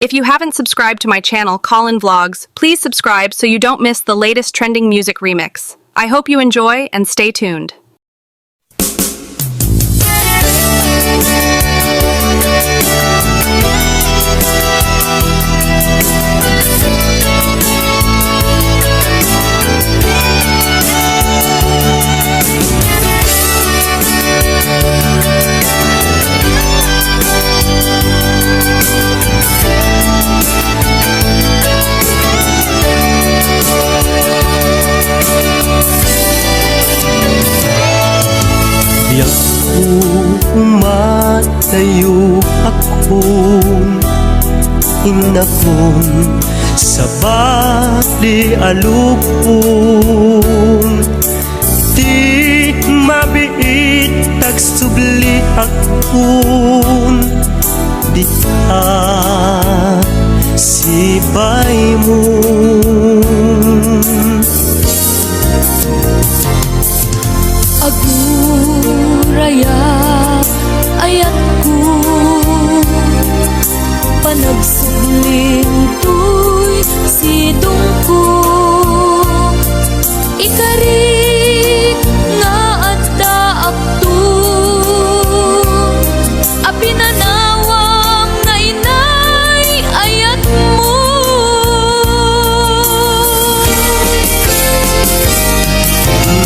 If you haven't subscribed to my channel, Colin Vlogs, please subscribe so you don't miss the latest trending music remix. I hope you enjoy and stay tuned. Umatayo akong inakong sa bali alupong di mabiit tagsubli akong dita sibay mo aguraya ayatku panagsubling tuy sidungku ikari nga adda aktu apinanawang nga inay ayatmu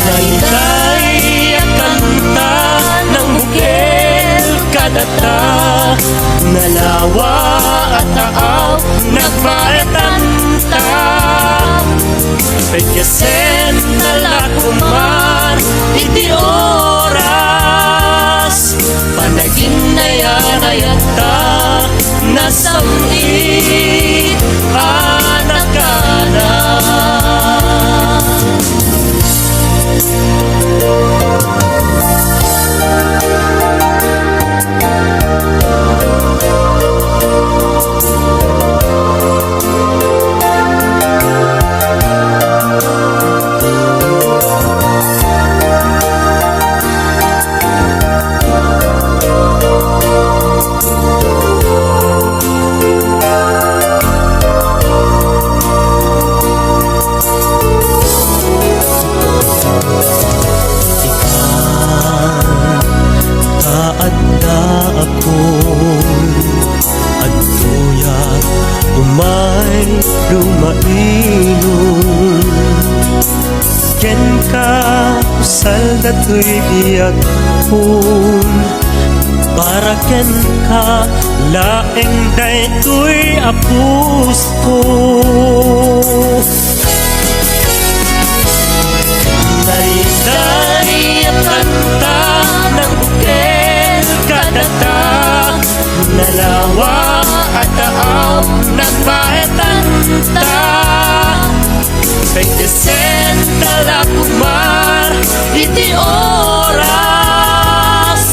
naitay kanta ng bukil kadata nalawa at taaw nagbaetanta pagkasen nalakuman iti oras panagin na yanayata nasamit anakana umay lumainom ken ka usal datoy biyak pun para ken ka laeng daytoy apus ko nariday at kanta ng bukel kadata nalawa at taaw nagbaetanta pagkasen talakumar iti oras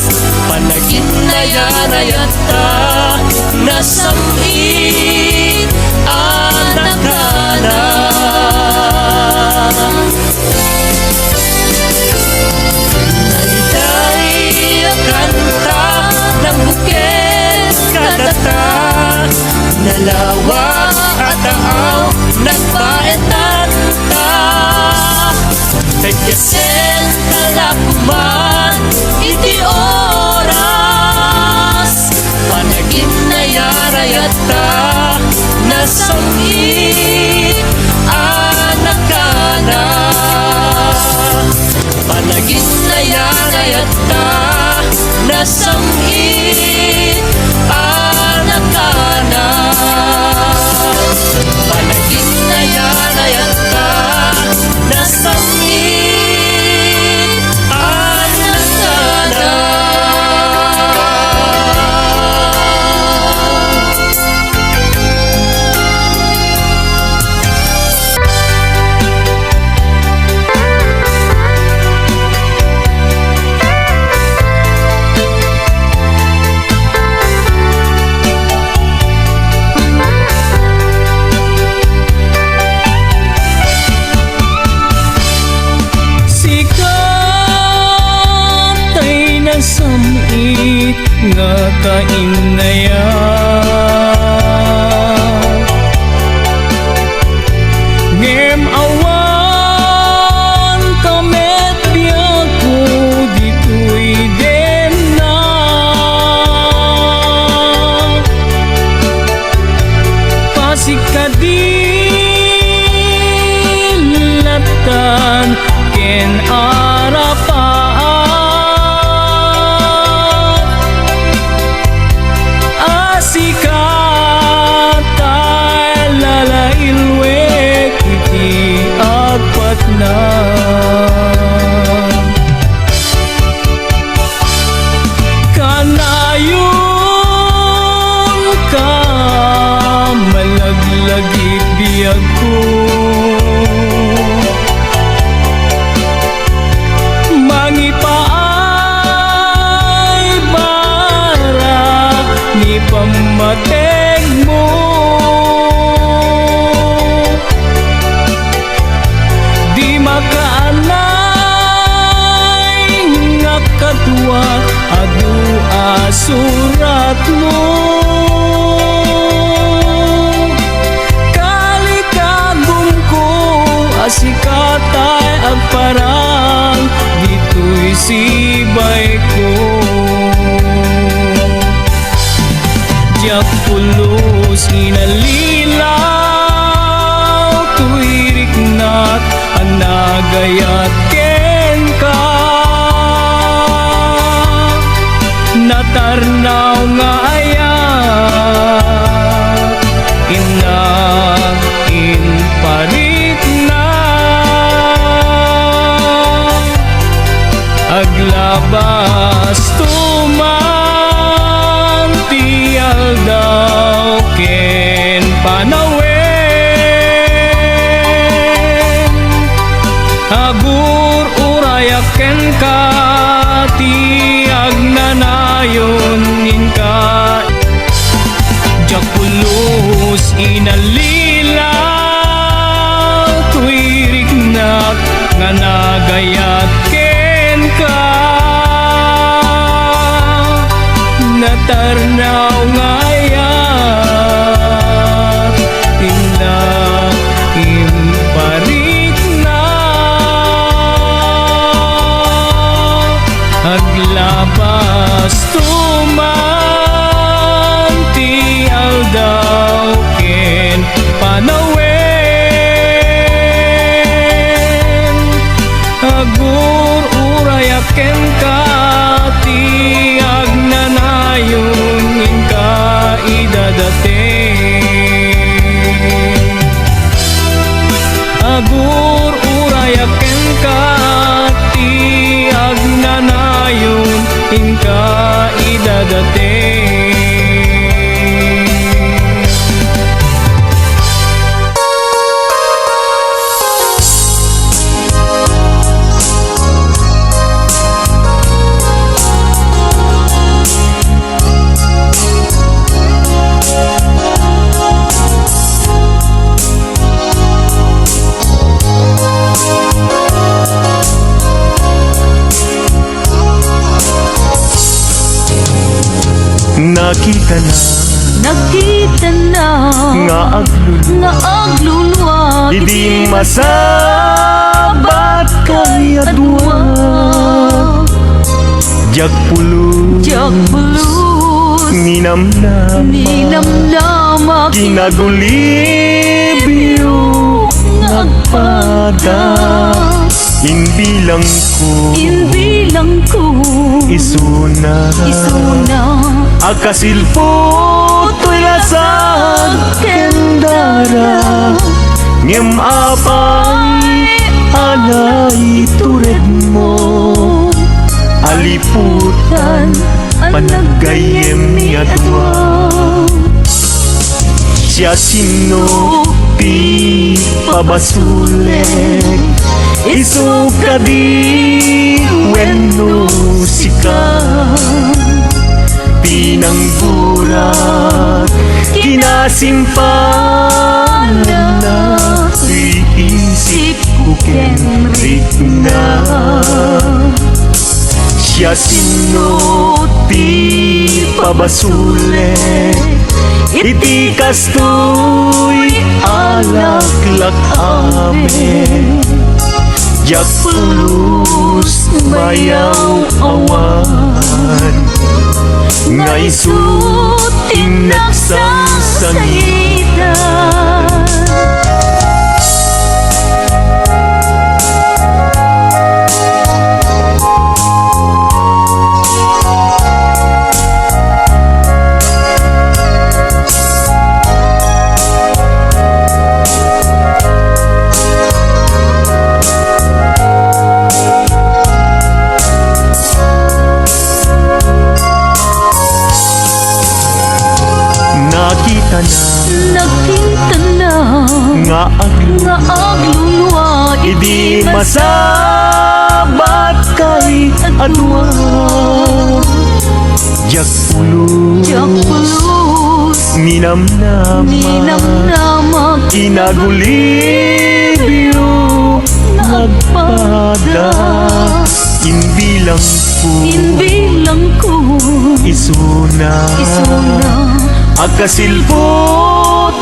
panagin na yanayata nasamit anakana naliday ang kanta ng bukit kadata nalawa at taaw nagbaetanta pagkasen talakuman iti oras panagin na yarayata nasamit anakana panagin na yarayata nasamit anakana panagin na yarayata nasamit anakana. samit nga kainayan asikadilatan ken arapaat asikatay lalailwe kiti agpatna kanayon ka malaglagit biyag ko mangipaay bara ni pamateg mo di makaanay nga kadwa adu asurat mo kalikagum ko asikatay agparang dito'y sibay ko diyak pulos inalilaw tuwirik na't anagayat ken ka natarnaw nga ayat in parik na aglabas tuman tiyal daw ken panawen agur urayak ken ka tiag nanayon inka jakulos inalilaw tuwirik na nga nagayat ken ka natarnaw nga ayat ina imparik na aglabas tuman tial daw ken panawen agur urayak ken ka tiag nanayon inka idadate agur urayak ken ka tiag nanayon inka idadate nakita na nga aglulwa Idi masabat kay adwa Jak pulus Ninamnama Kinagulibyo Nagpada Inbilang ko Isuna Akasilpo To'y lasag Kendara Ngem apay Anay tured mo Aliputan Panagayem ni adwa Siya sino Ti pabasulen Isuka di Weno sika Pinangburat Kinasimpan na Iisip ko kenrik na Siya sino ti pabasule Iti kastoy alaklak amen Jak pulus bayaw awan Nga isuting nagsang sangita nagkintana nga nga aglunwa Idi masabat kay adwa Jak Jakpulus Ninamnama Kinagulibyo Nagpada Imbilang ko Isuna Akasilpo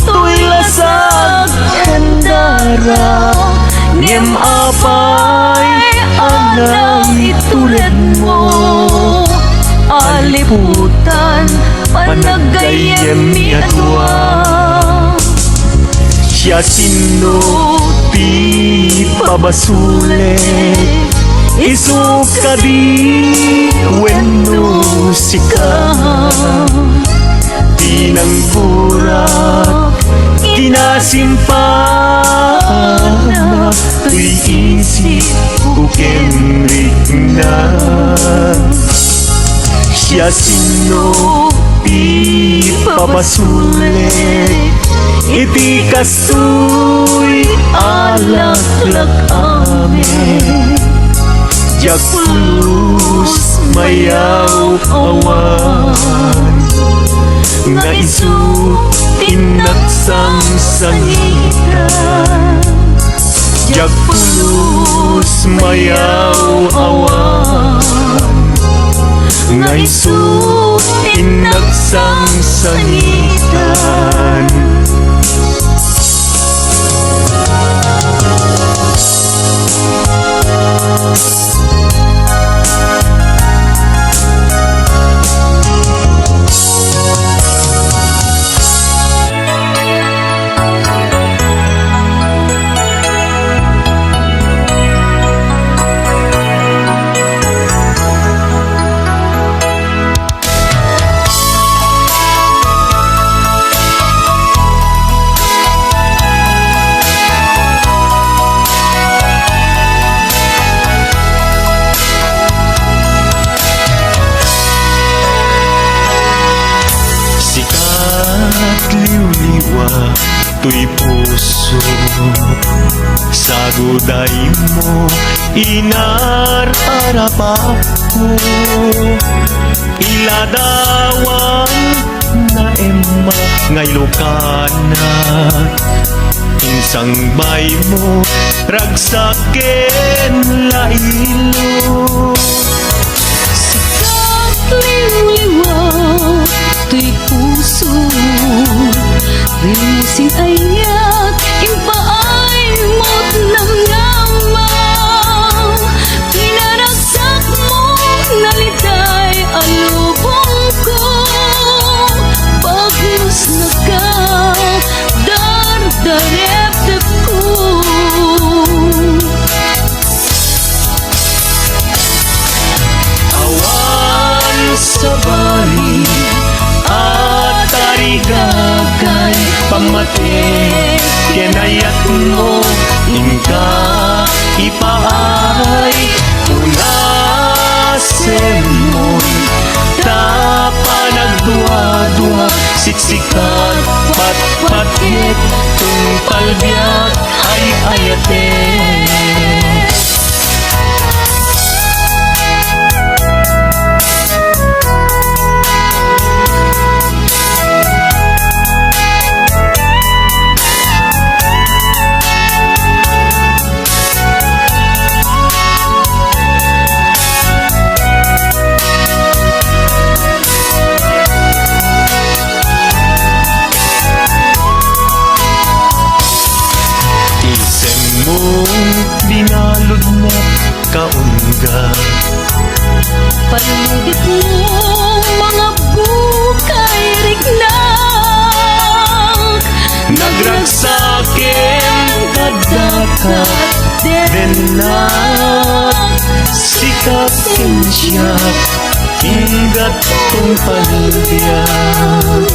To'y lasag Hendara Ngem apay Anang itulad mo Aliputan Panagayem ni adwa Siya sino Ti pabasule Isuk kadi Wenno sika Tinangkurat Kinasimpana Tuy isip Ukemrik na Siya sino Ti papasule Iti kastoy Alak-lak amin Jakpulus mayaw awan Nga isu tinaksang sangitan Jakpulus mayaw awan Nga isu tinaksang sangitan Tuy puso Saguday mo Inararap ako Iladawan Na ema Ngay lokana Insang bay mo Ragsaken lailo Liw-liwa Tuy puso Rimusin ayat Impaay mo't namnamaw Pinaragsak mo Nalitay alubong ko Pagmus na ka Dardarep-dep ko Awan sa bali At tarigagay Pamate Kenayat mo Ingka Ipaay Unasen mo Tapanagdua-dua Siksikat Pat-patit Tung palbiyak Ay ayate Dinalod na kaunga Paludit mo mga bukay rignak Nagragsakin kadakat Denak Sikatin siya Hinggat kong palbiyak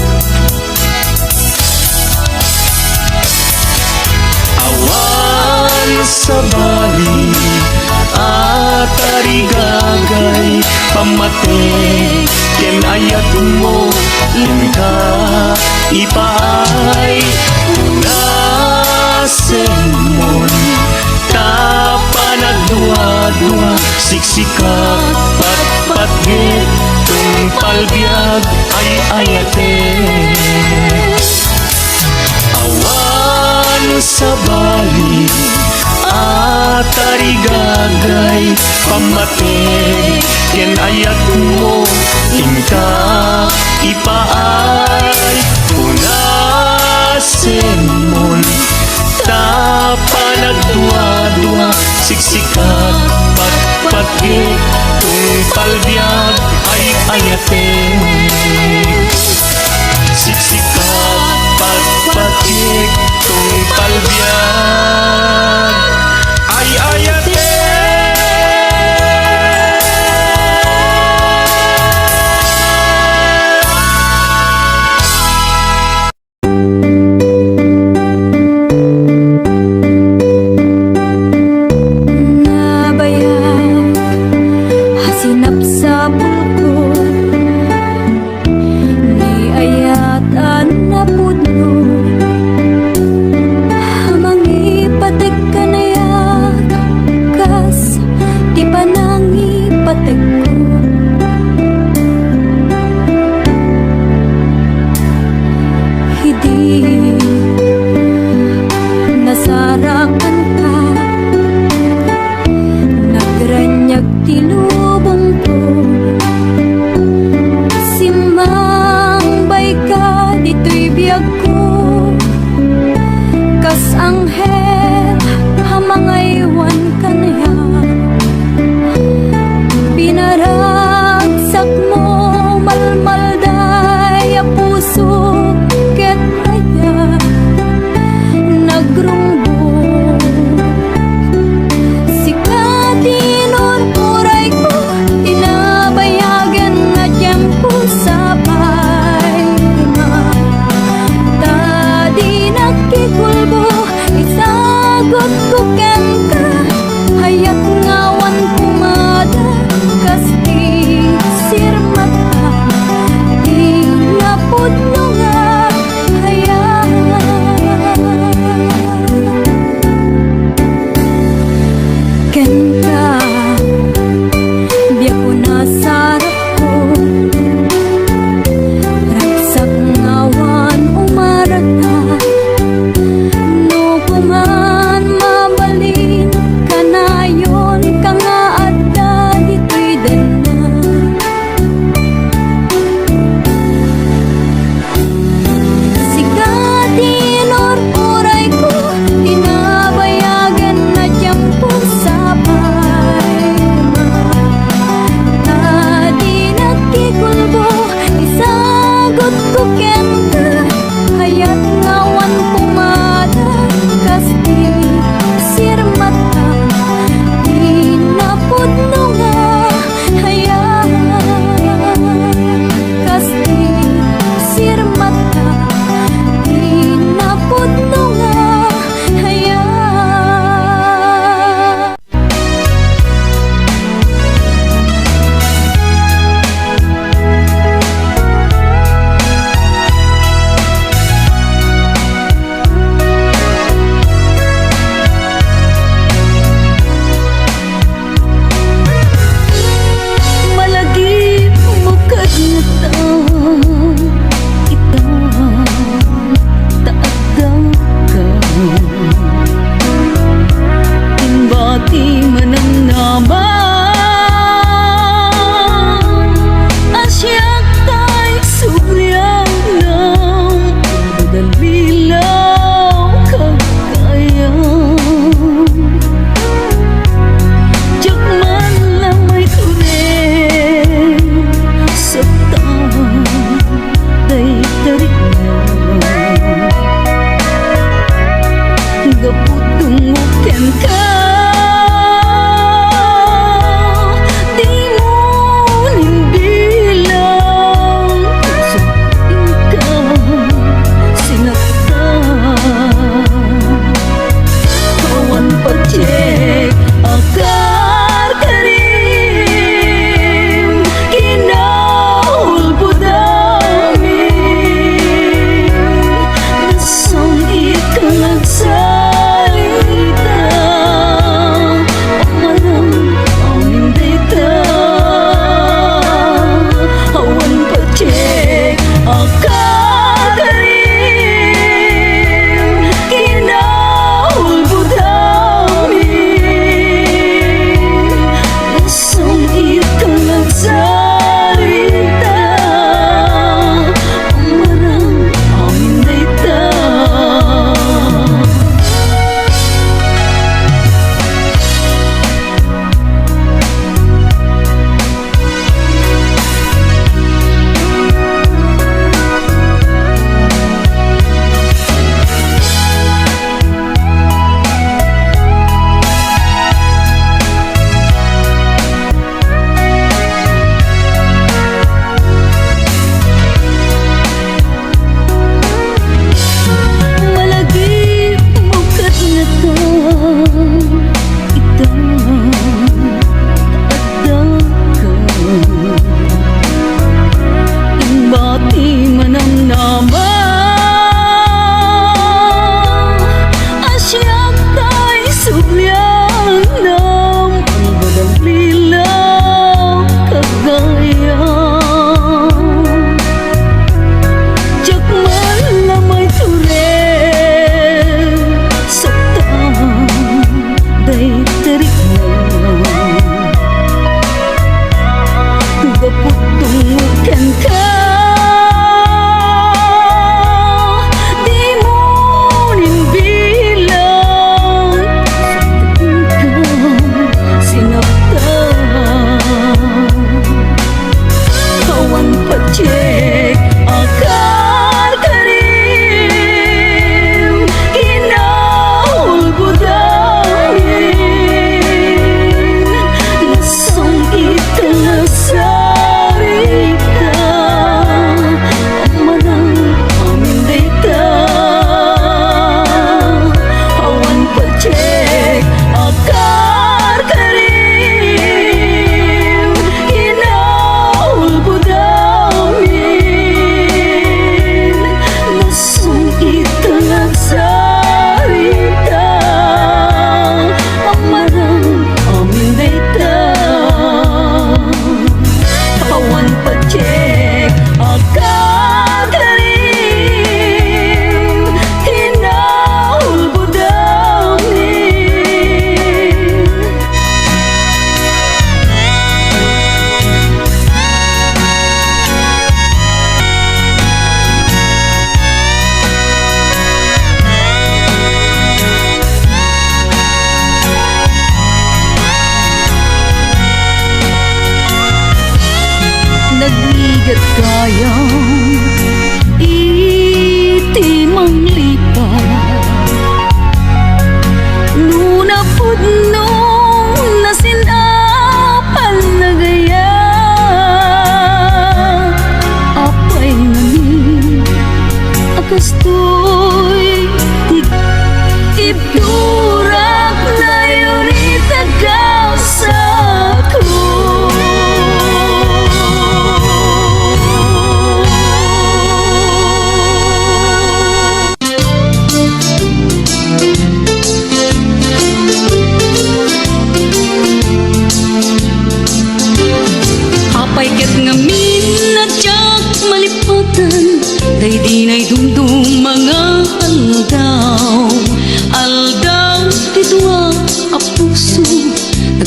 Awan sa bali At tarigagay Pamate ken ayat mo inka ipaay unasen mon tapanagduwa-duwa siksikat patpatgit tung palbiag ay ayate awan sa bali at arigagay pamatig ken ayat mo inka ipaay unasen mon tapanagduwa-duwa siksikat patpatgit tung palbiag ay ayate siksikat patpatgit tung palbiag ay ayate Nabayag, hasinap sa bukod, ni ayat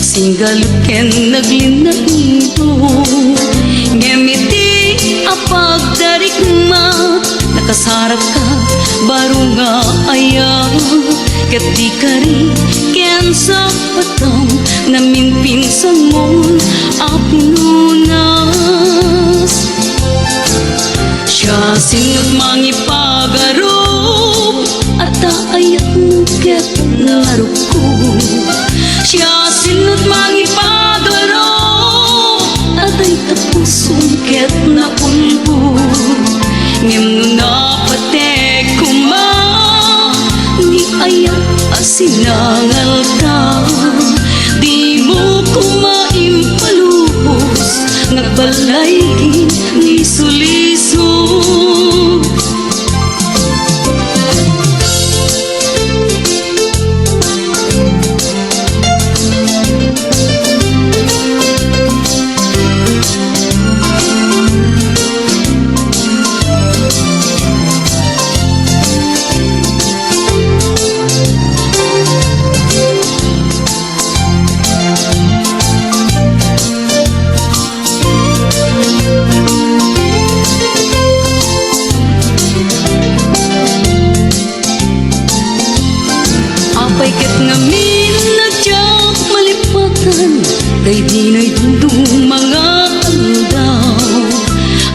Nagsingaluken naglinaito ngemiti apag darikma nakasarap ka baru nga aya kati kari ken sa patang namin pinsan mo apinunas siya sinut mangipagarop at ayat muket naruko siya sinut mangipagarop at ay tapusong ket na pulbo ngem na patek kuma ni ayat asinangal ka di mo kumaimpalubos nagbalay ni suliso kay di na'y dundong mga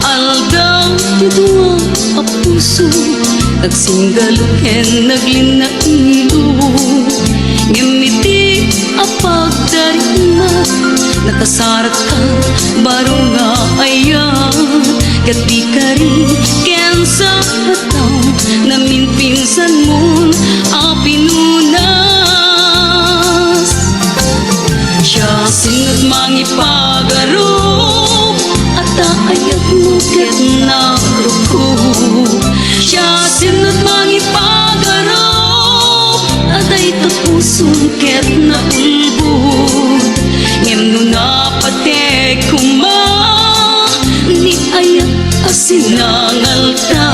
aldaw tudua a puso nagsinggaluken naglinailo ngemiti a pagdarimat nakasarat ka baro nga ayan kati kari ken sa hataw namin pinsan mo a pinunas siya sinut mangipagarop at ayat mo ket naruko siya sinut mangipagarop at ay tapusong ket na ulbod ngem no napatek kuma ni ayat asinangal ta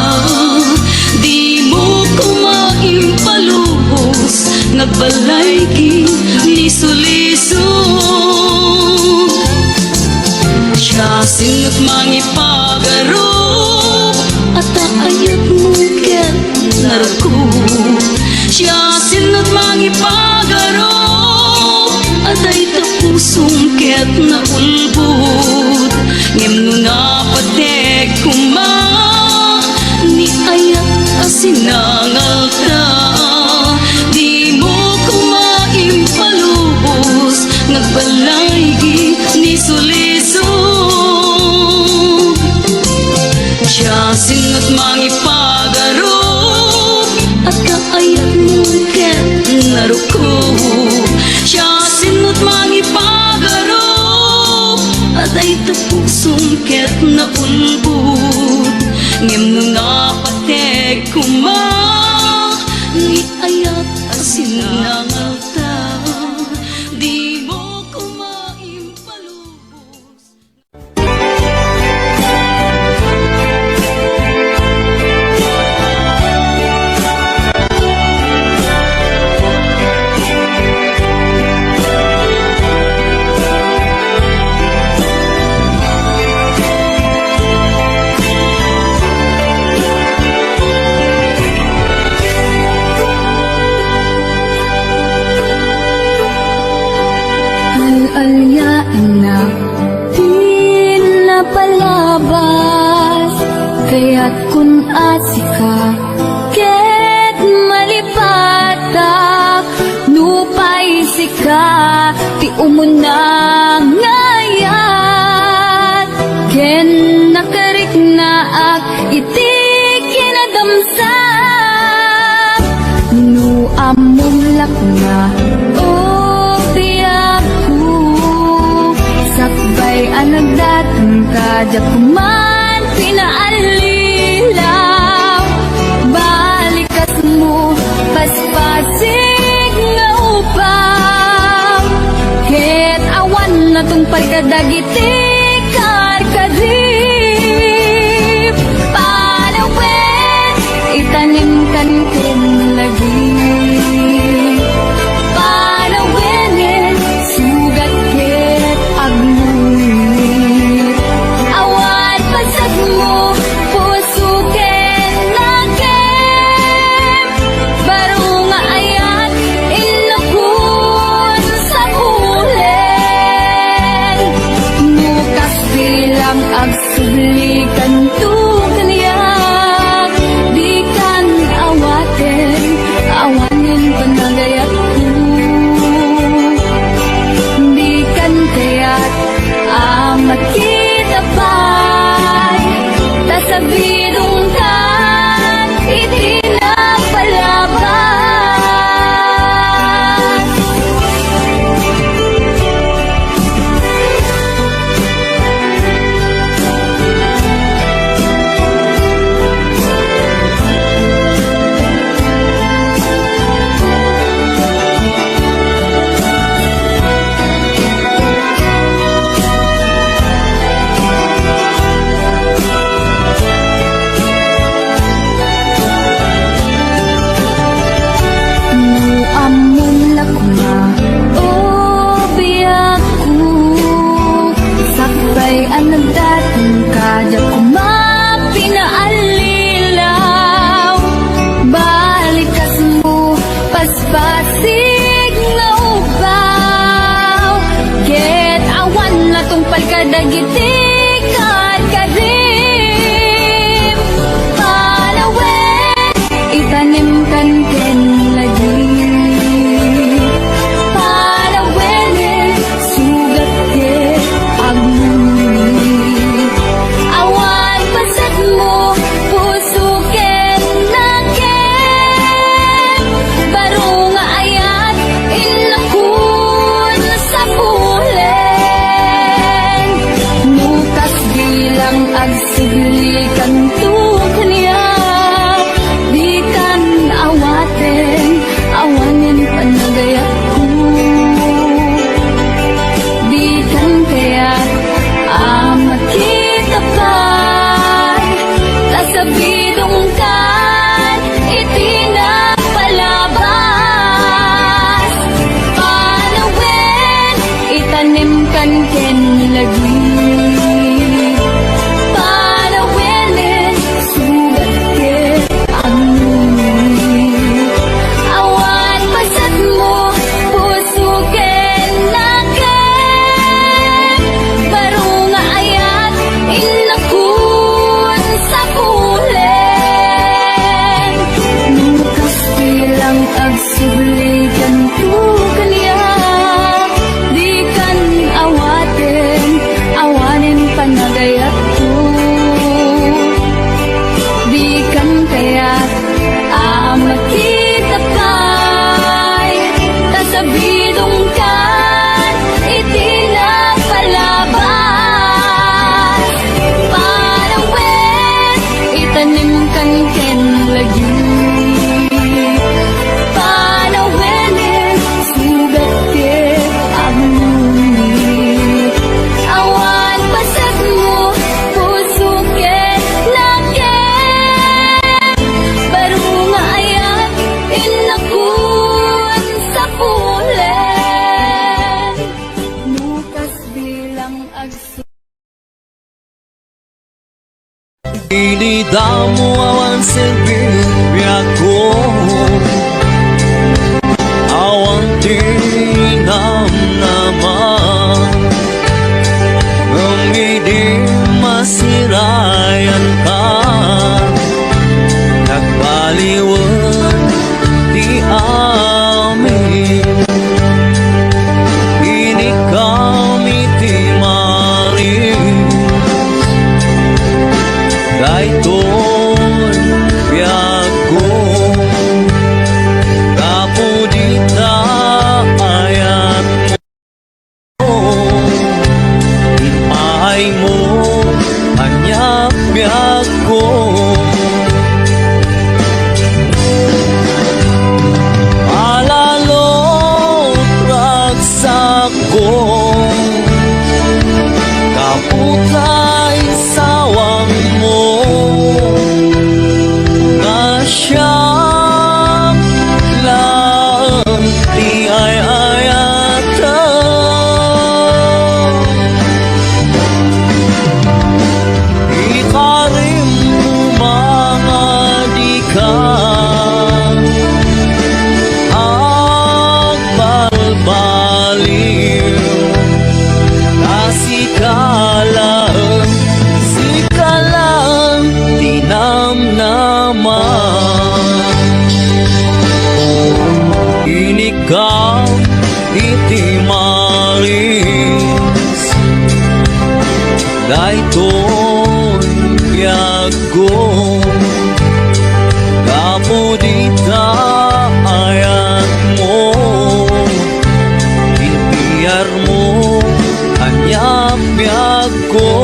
di mo kumaimpalubos nagbalay liso-liso siya sinut mangipagarop at ayat mo ket naruko siya sinut mangipagarop at ay tapusong ket na ulbod ngem no napatek kuma ni ayat asinangal ta di mo impalubos nagbalay ni suliso siya sinut mangipagarop at kaayat mo ket naruko siya sinut mangipagarop at ay tapusong ket na ulbod ngem no napatek kuma ni ayat asinangal ta di mo kumaimpalubos. Alyaan na di napalabas kaya't kun asika ket malipatak nupay sika ti umuna ngayat ken nakarik na ak iti kinadamsak nu amumlak na sakbay anagdatang kadya kuman pinaalilaw balikas mo paspasig nga upaw ket awan na tong pagkadagiti karkadip panawin itanim kan ken lagi panawin sugat agitikan kadim palawen itanim kan ken lagi palawen sugat ke agmuni awan pasat mo puso ken naken baro nga ayat inakun sa pulen nukas bilang agsigli kanto kaniya di kan awaten awanin panagayat ko di kan kaya makita pa'y tasabidong kan itinapalabas palawen itanim kan ken lagi palawen sugat ke agmuni awan pasat mo puso ken naken baro nga ayat inakun sa pulen nukas bilang agsubli kanto kaniya di kan awaten awanin panagayat ko di kan kaya't makita pa'y tasabidong kan itinapalabas palawen itanim kan ken lagi palawen sugat ke agmuni awan pasat mo puso ken naken baro nga ayat inakun sa pulen nukas bilang agsu Inidamo awan silbiya ko awan tinam naman Umidi masirayan ka Nagbaliwan di amin Ini kami timarin Daiton biago kapudita ayat mo Ipahay mo hanya biago Alalo ragsak ko kaputay sawang mo Nasyam lang di ay-ayatan Ikarim mga di ka Agbalbaliw Nasikalang Sikalang Tinamnaman Inikam itimaris Daiton biago Kapudita ayat mo Biar mo hanya biago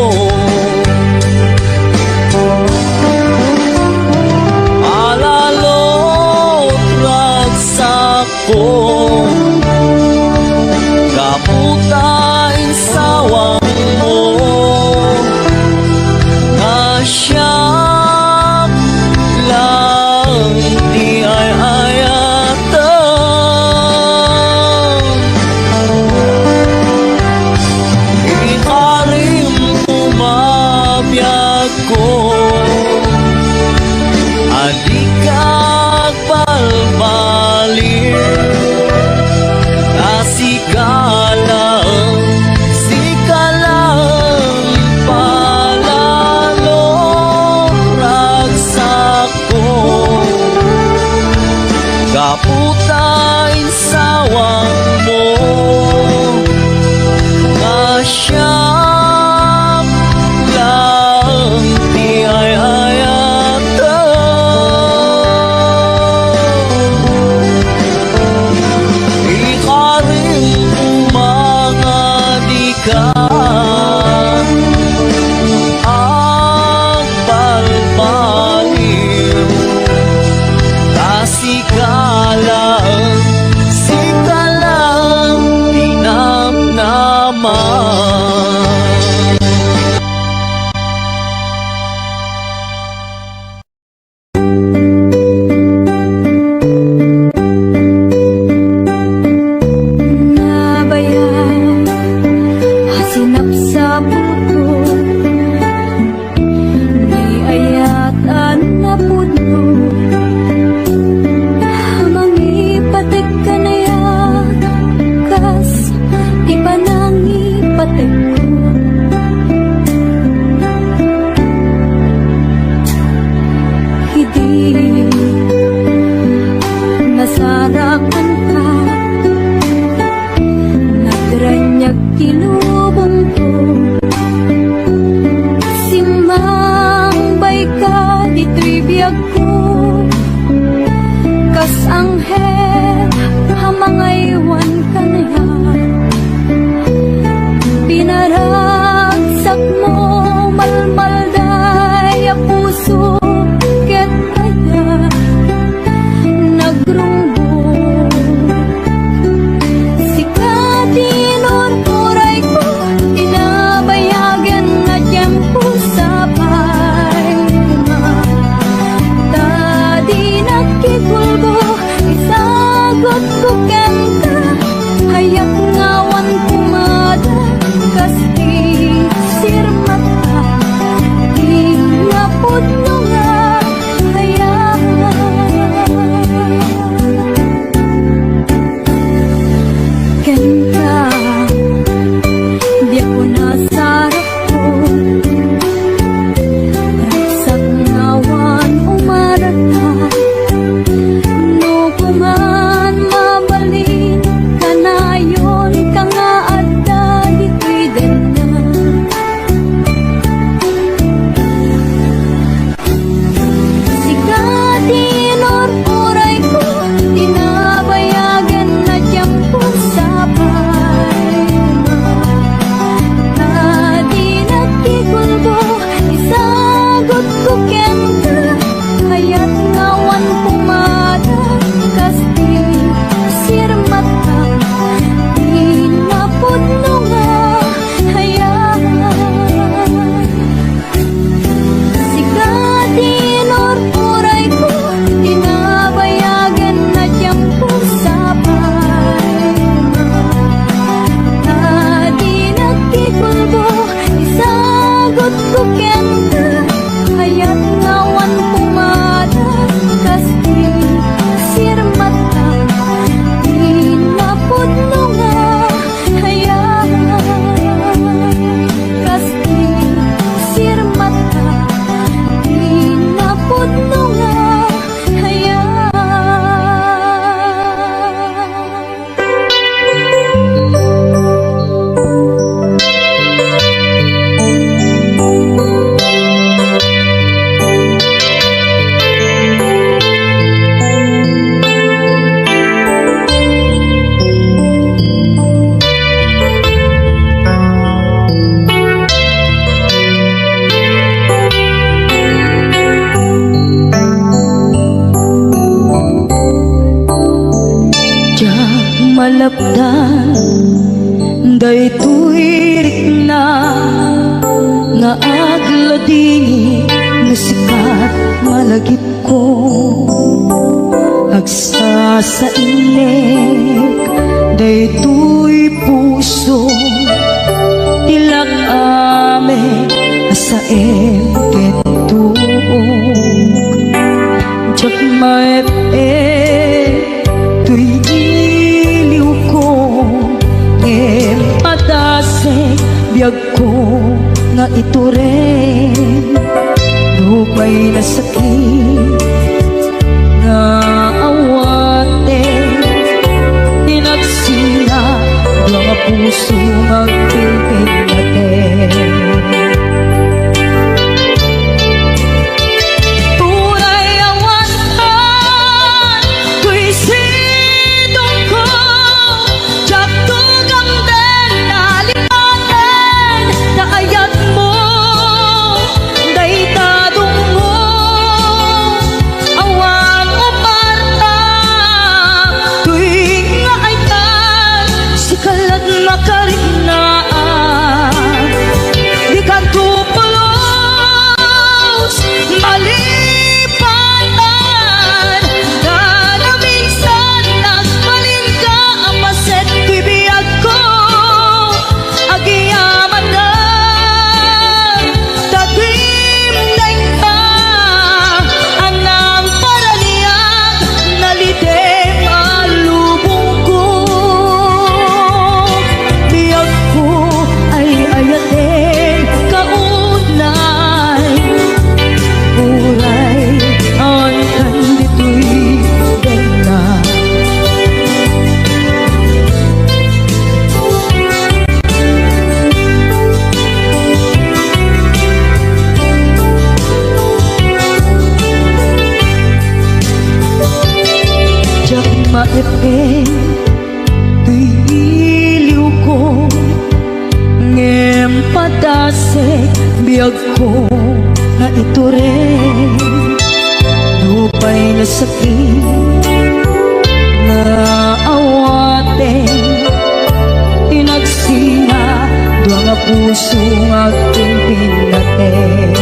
Alalot ragsak ko Kaputay sawang mo Nasyam lang di ay-ayatan Ikarim umabiyag ko Adik agbalbalir Kaputain sawang mo nga siyang lang di ayayata. Ikarim mga di ka ang balbaliw. Sikalang dinamnaman. Nabayan, hasinap sa puto, di ayatan na puno. Mangipatik ka na yan, kas di pa nangipatik ko. Hindi nasarakan ka, nagranyag kilubong ko. Simbang ka di tribiyag ko, kas anghel hamangaywan ka na yan. Pinaragsak mo malmalday a puso ket kaya nagrunggo. Sikatin uray ko, inabayagan na tiyempo sa pahinga. Tadi nakipulbo, isagot ko kenta, hayak ngawan pumada, kas sirmata, di napudno nga, hayak kenta, di ako nasarap ko. Raksak ngawan umarata, no kuman mabalin ka na yun, ka nga adda dito'y din na. Sikatin uray ko, tinabayagan na tiyempo sa pahinga. Tadi nakipulbo, isagot ko kenta, hayat ngawan pumada, kas di sirmata, di napudno nga, hayangan. Sikatin uray ko, tinabayagan na tiyempo sa pahinga. Tadi nakipulbo, isagot ko kenta, hayat ngawan pumada, kas di sirmata, di napudno nga, hayangan. Kas di sirmata, di napudno nga, hayangan. Diyak malapdan, daytoy rikna, nga agladini, nga sikat malagip ko. Agsa sa inek, daytoy puso, tilak ame, asaem ketuog. Diyak tuy iliw ko, padase biyag ko nga ito rin. Lupay na sakit nga awat epeng tuy iliw ko ngem padasek biyag ko nga ito rin lupay na sakit nga awaten inagsina dua nga puso nga aking pinaten.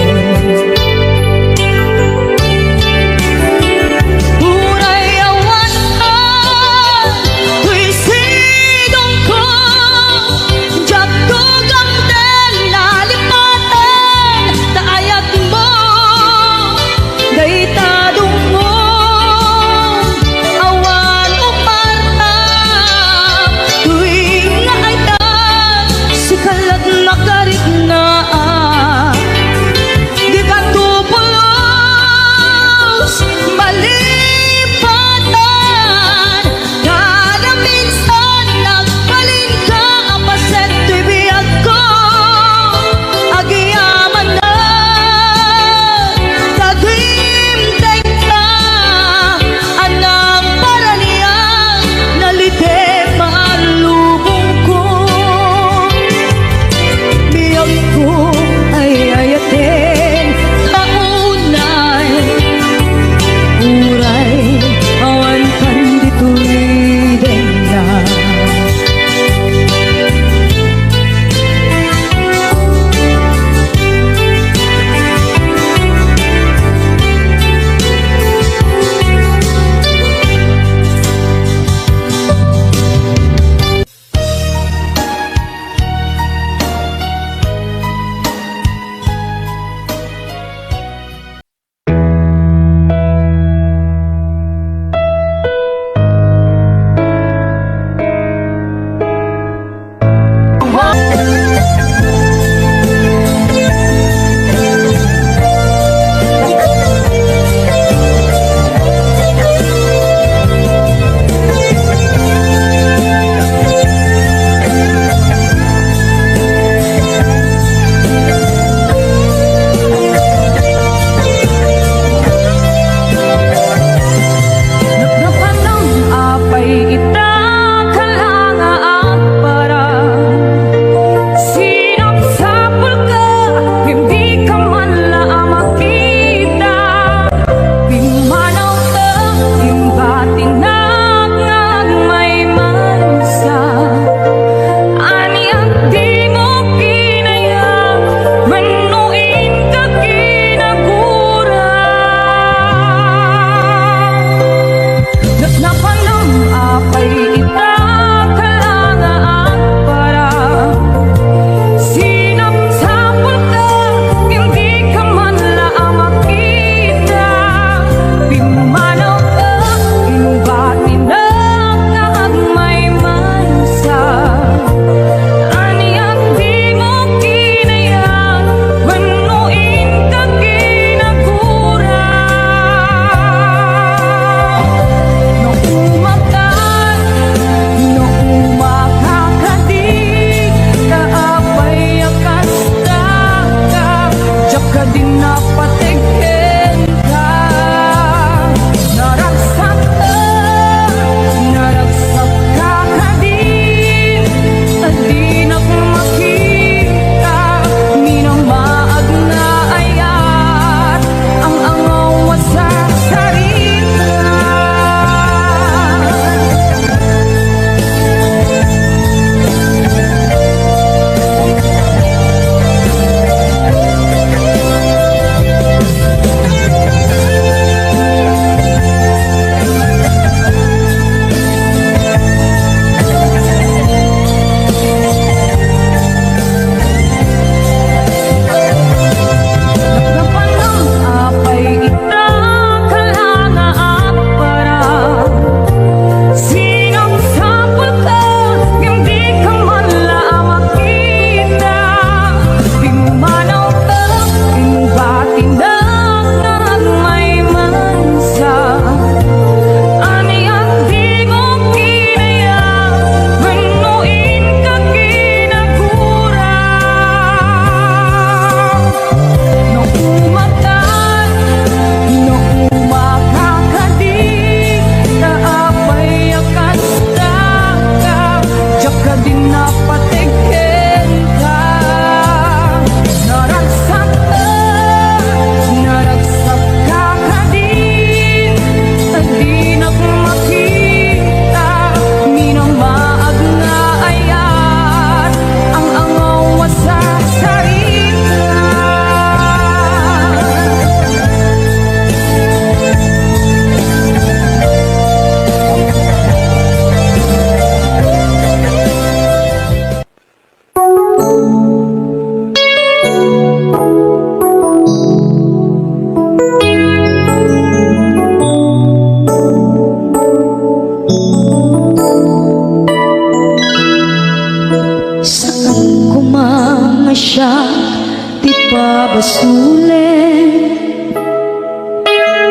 ipabasulit.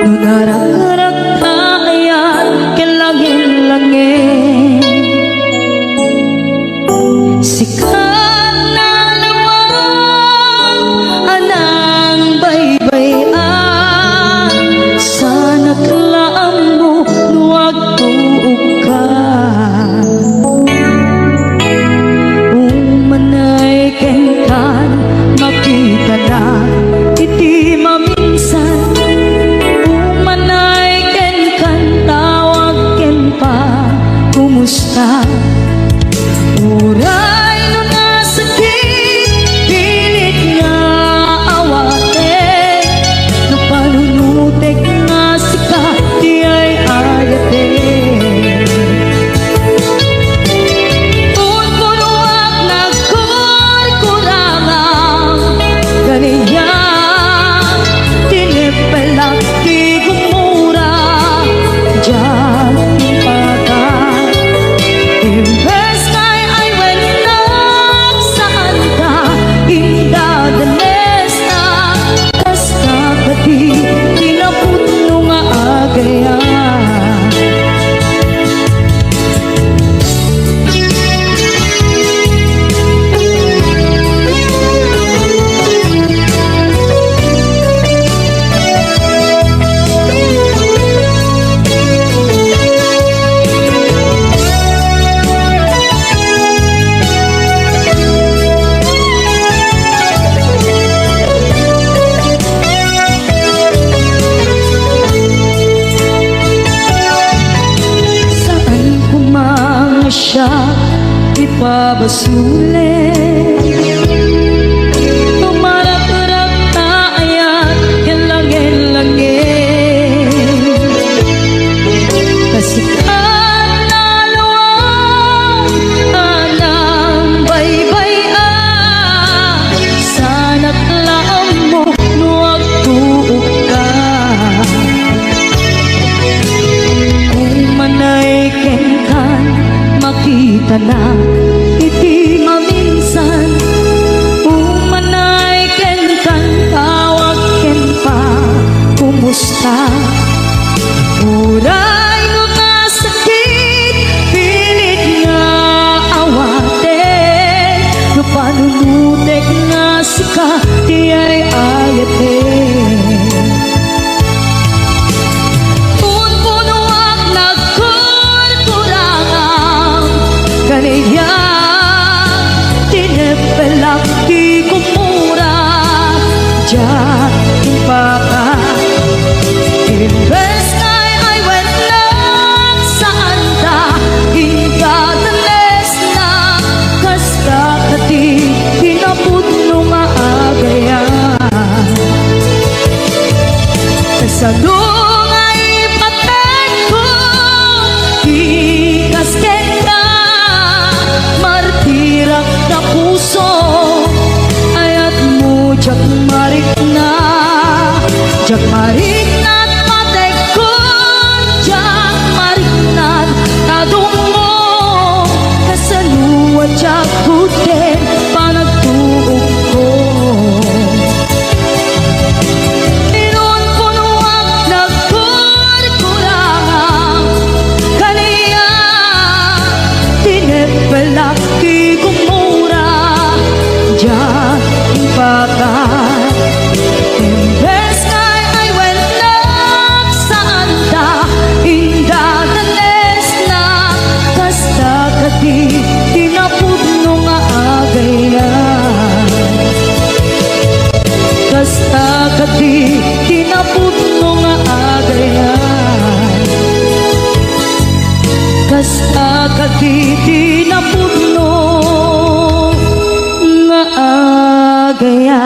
Nunarag-arag tayan kilangin-langin. Sikat na luwang anang baybayan. Sana tulaam mo nuwag tuog ka. Umanay kenkan makita na iti maminsan. Umanay kenkan tawag ken pa kumusta. Uray no nasakit pilit nga awate. No panunutek nga sika di ay ayate. Unpunuak nagkurkurangang ganiya. Tinipelak di gumura diyan pata. Imbes kay ay wenak saan ka indadanes na. Kasta kati tinaputno nga agaya. Saan kumanga siya ipabasulit. Tumarap-rap tayan kilangin-langin. Kasikat na luwang anang baybayan. Sana't laam mo nuwag tuog ka. Umanay kenkan makita na iti maminsan. Umanay kenkan tawag ken pa kumusta. Uray no nasakit pilit nga awate. No panunutek nga sika di ay ayate. Unpunuak nagkurkurangang ganiya. Tinipelak di kumura diyan pata. Imbes kay ay wenak saan ka indadanes na. Kasta kati tinaputno nga agaya. Kasadong ay patay ko ikas kenda. Martirak na puso ayat mo jak marik na. Jak marik na't patay ko. Jak marik na't tadungo. Kasaluwa jak kuten panagtuog ko. Inunpunuak nagkurkurangang kaniya. Tinipelak di gumura diyan pata. Imbes kay ay wenak saan ka indadanes na. Kasta kati tinaputno nga agaya. Kasta kati tinaputno nga agaya. Kasta kati tinaputno nga agaya.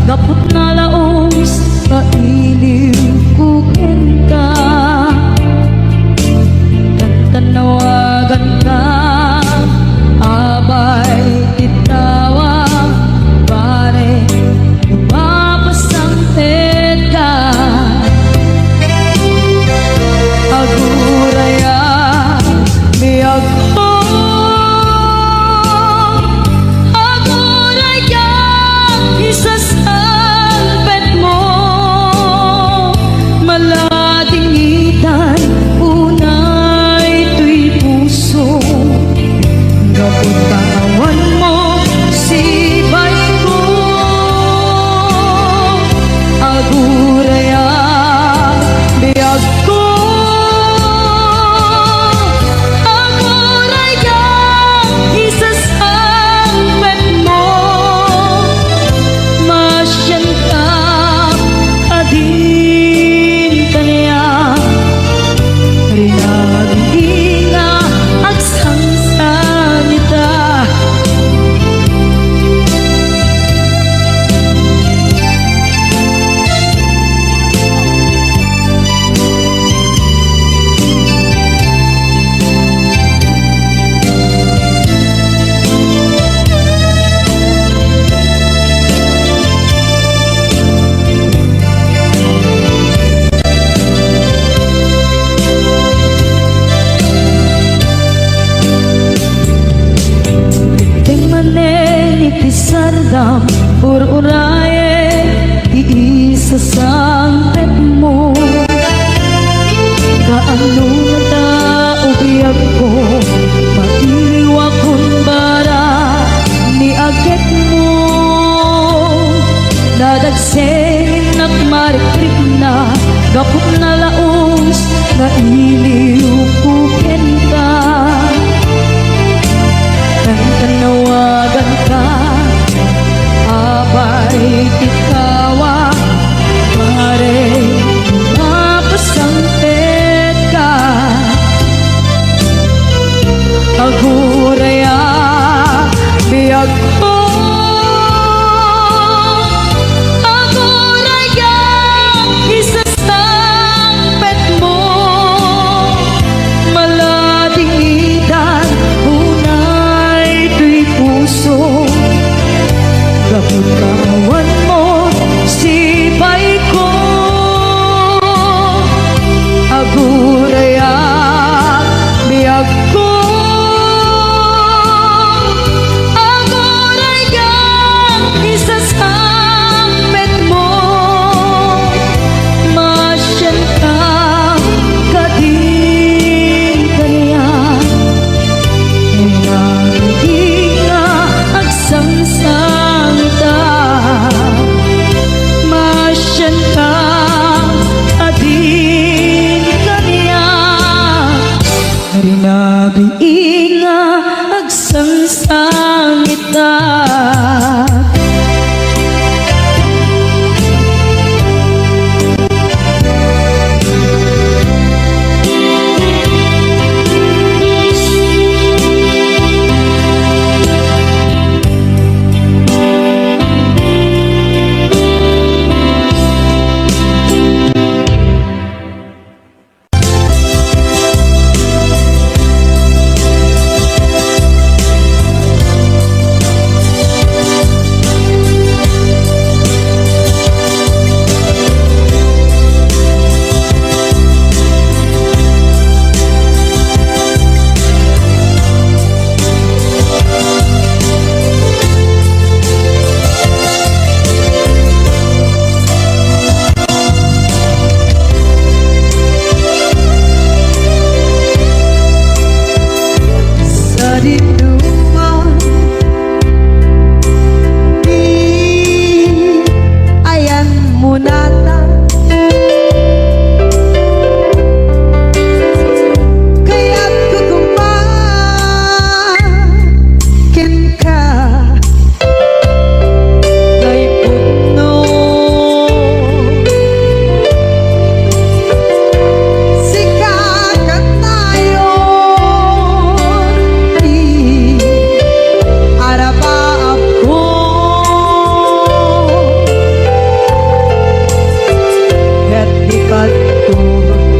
Kaput na laos kailiw kuken ka, tanawagan ka, abay titawa, pare lumapasangpet ka. Aguraya biyag ko, aguraya isasalpet mo, maladingitan unay tuy puso, gabot pangawan mo sibay ko. Aguraya biyag ko, aguraya isasalpet mo, masyan ka adin kanya, rinaging nga agsangsanita. Sardam ur-uraye iisasangpet mo, kaano na ubiyag ko, mailiwa kun bara ni aget mo, dadagsen at marikrik na, gapot na laos na iliw kuken ka. Tanawagan ka, abay titawa, pare mapasangpet ka. Aguraya biyag ko, aguraya isasalpet bato